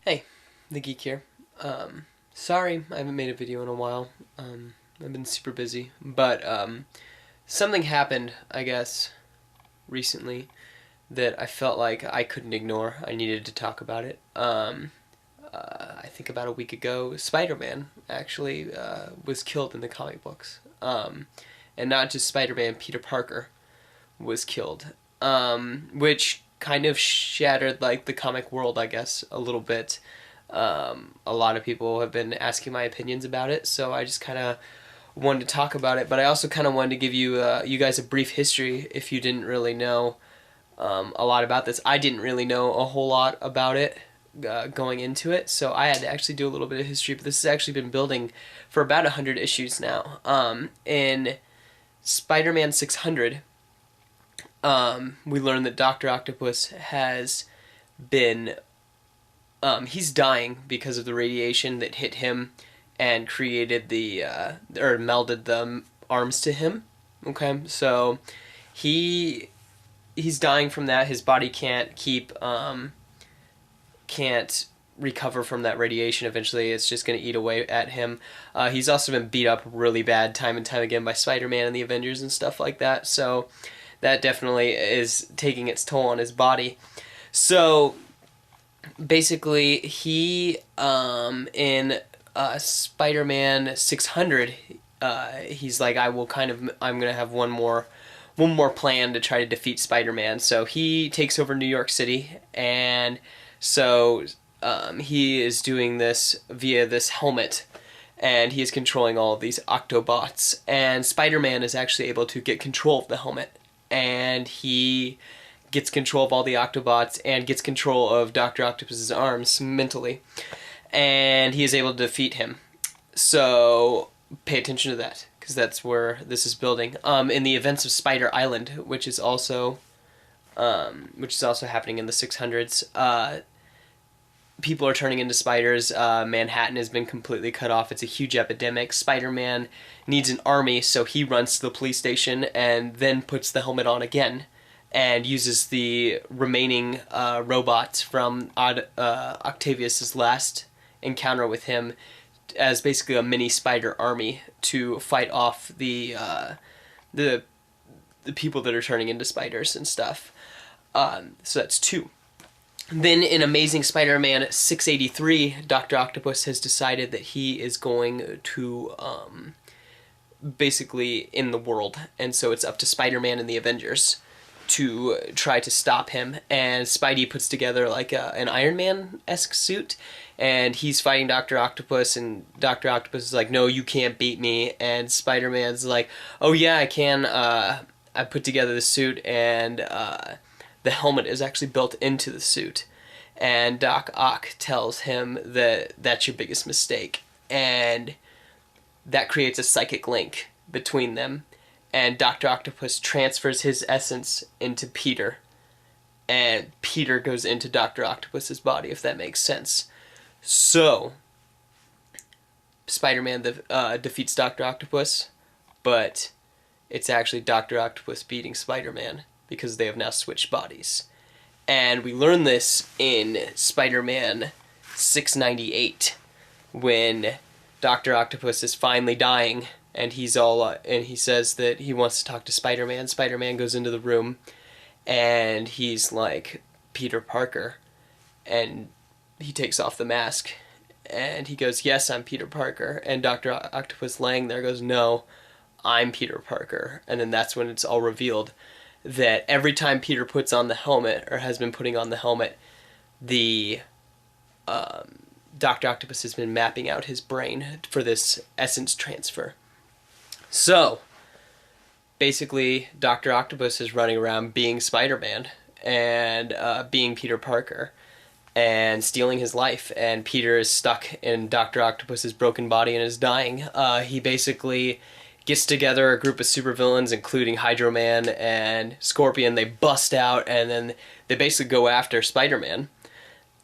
Hey, the Geek here. Sorry I haven't made a video in a while. I've been super busy, but something happened, I guess, recently that I felt like I couldn't ignore. I needed to talk about it. I think about a week ago, Spider-Man actually was killed in the comic books. And not just Spider-Man, Peter Parker was killed, which kind of shattered like the comic world, I guess, a little bit. A lot of people have been asking my opinions about it, so I just kind of wanted to talk about it. But I also kind of wanted to give you guys a brief history if you didn't really know a lot about this. I didn't really know a whole lot about it going into it, so I had to actually do a little bit of history. But this has actually been building for about 100 issues now. In Spider-Man 600, we learned that Doctor Octopus has been he's dying because of the radiation that hit him and created the or melded the arms to him. Okay, so he's dying from that. His body can't recover from that radiation. Eventually, it's just going to eat away at him. He's also been beat up really bad time and time again by Spider-Man and the Avengers and stuff like that. So that definitely is taking its toll on his body. So basically, he in Spider-Man 600, he's like, I'm gonna have one more plan to try to defeat Spider-Man. So he takes over New York City, and so he is doing this via this helmet, and he is controlling all of these Octobots. And Spider-Man is actually able to get control of the helmet, and he gets control of all the Octobots and gets control of Dr. Octopus's arms mentally, and he is able to defeat him. So pay attention to that, because that's where this is building. In the events of Spider Island, which is also happening in the 600s, people are turning into spiders. Manhattan has been completely cut off. It's a huge epidemic. Spider-Man needs an army, so he runs to the police station and then puts the helmet on again and uses the remaining robots from Octavius's last encounter with him as basically a mini spider army to fight off the people that are turning into spiders and stuff. So that's two. Then in Amazing Spider-Man 683, Dr. Octopus has decided that he is going to basically end the world, and so it's up to Spider-Man and the Avengers to try to stop him. And Spidey puts together like an Iron Man-esque suit, and he's fighting Dr. Octopus, and Dr. Octopus is like, no, you can't beat me. And Spider-Man's like, oh yeah, I can. I put together the suit, and the helmet is actually built into the suit. And Doc Ock tells him that that's your biggest mistake, and that creates a psychic link between them. And Dr. Octopus transfers his essence into Peter, and Peter goes into Dr. Octopus's body, if that makes sense. So Spider-Man defeats Dr. Octopus, but it's actually Dr. Octopus beating Spider-Man because they have now switched bodies. And we learn this in Spider-Man 698 when Dr. Octopus is finally dying, and he says that he wants to talk to Spider-Man. Spider-Man goes into the room, and he's like, Peter Parker, and he takes off the mask, and he goes, yes, I'm Peter Parker. And Dr. Octopus laying there goes, no, I'm Peter Parker. And then that's when it's all revealed that every time Peter puts on the helmet, or has been putting on the helmet, the Dr. Octopus has been mapping out his brain for this essence transfer. So basically, Dr. Octopus is running around being Spider-Man and being Peter Parker and stealing his life, and Peter is stuck in Dr. Octopus's broken body and is dying. He basically gets together a group of supervillains, including Hydro Man and Scorpion. They bust out, and then they basically go after Spider-Man,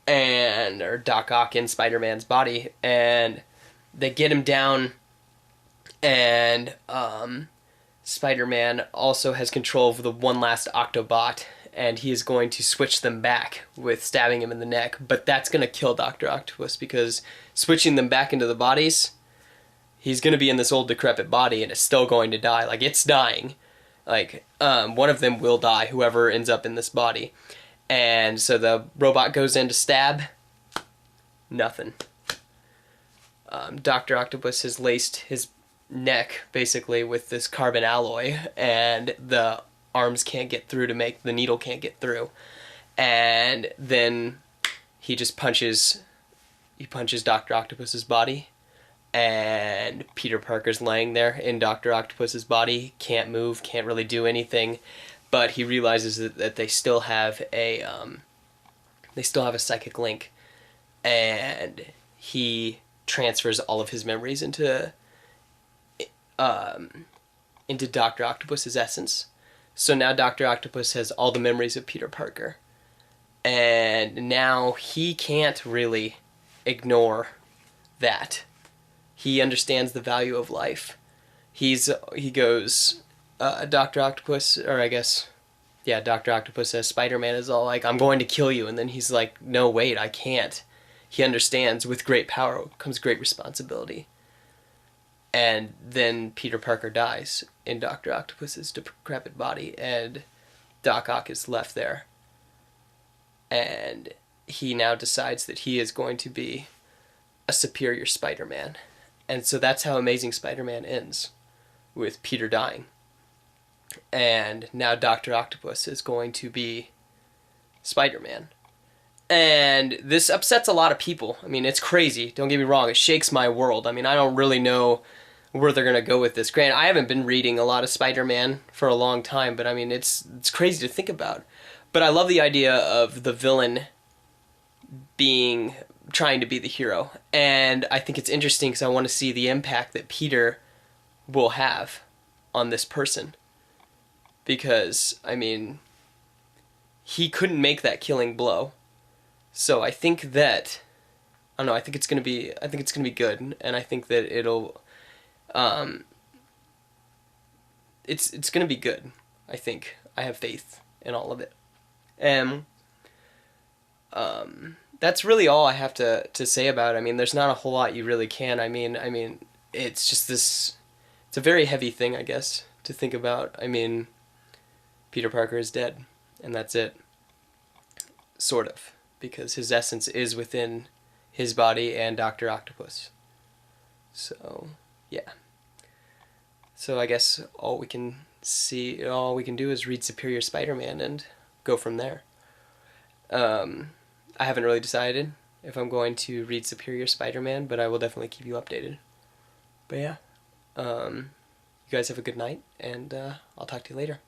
or Doc Ock in Spider-Man's body, and they get him down, and Spider-Man also has control of the one last Octobot, and he is going to switch them back with stabbing him in the neck, but that's going to kill Dr. Octopus, because switching them back into the bodies, he's going to be in this old decrepit body and it's still going to die. Like, it's dying. Like, one of them will die, whoever ends up in this body. And so the robot goes in to stab. Nothing. Dr. Octopus has laced his neck, basically, with this carbon alloy, and the arms can't get through to make, the needle can't get through. And then he just punches Dr. Octopus's body, and Peter Parker's laying there in Dr. Octopus's body, can't move, can't really do anything, but he realizes that they still have a psychic link, and he transfers all of his memories into Dr. Octopus's essence. So now Dr. Octopus has all the memories of Peter Parker, and now he can't really ignore that. He understands the value of life. He goes, Dr. Octopus, or I guess, yeah, Dr. Octopus says Spider-Man is all like, I'm going to kill you, and then he's like, no, wait, I can't. He understands with great power comes great responsibility. And then Peter Parker dies in Dr. Octopus's decrepit body, and Doc Ock is left there. And he now decides that he is going to be a superior Spider-Man. And so that's how Amazing Spider-Man ends, with Peter dying. And now Dr. Octopus is going to be Spider-Man. And this upsets a lot of people. I mean, it's crazy. Don't get me wrong. It shakes my world. I mean, I don't really know where they're going to go with this. Granted, I haven't been reading a lot of Spider-Man for a long time, but I mean, it's crazy to think about. But I love the idea of the villain trying to be the hero. And I think it's interesting because I want to see the impact that Peter will have on this person. Because, I mean, he couldn't make that killing blow. So I think that, I don't know, I think it's gonna be good, and I think that it'll, it's gonna be good. I think I have faith in all of it, and that's really all I have to say about it. I mean, there's not a whole lot you really can. I mean, it's just this. It's a very heavy thing, I guess, to think about. I mean, Peter Parker is dead, and that's it. Sort of. Because his essence is within his body and Dr. Octopus. So, yeah. So I guess all we can do is read Superior Spider-Man and go from there. I haven't really decided if I'm going to read Superior Spider-Man, but I will definitely keep you updated. But yeah, you guys have a good night, and I'll talk to you later.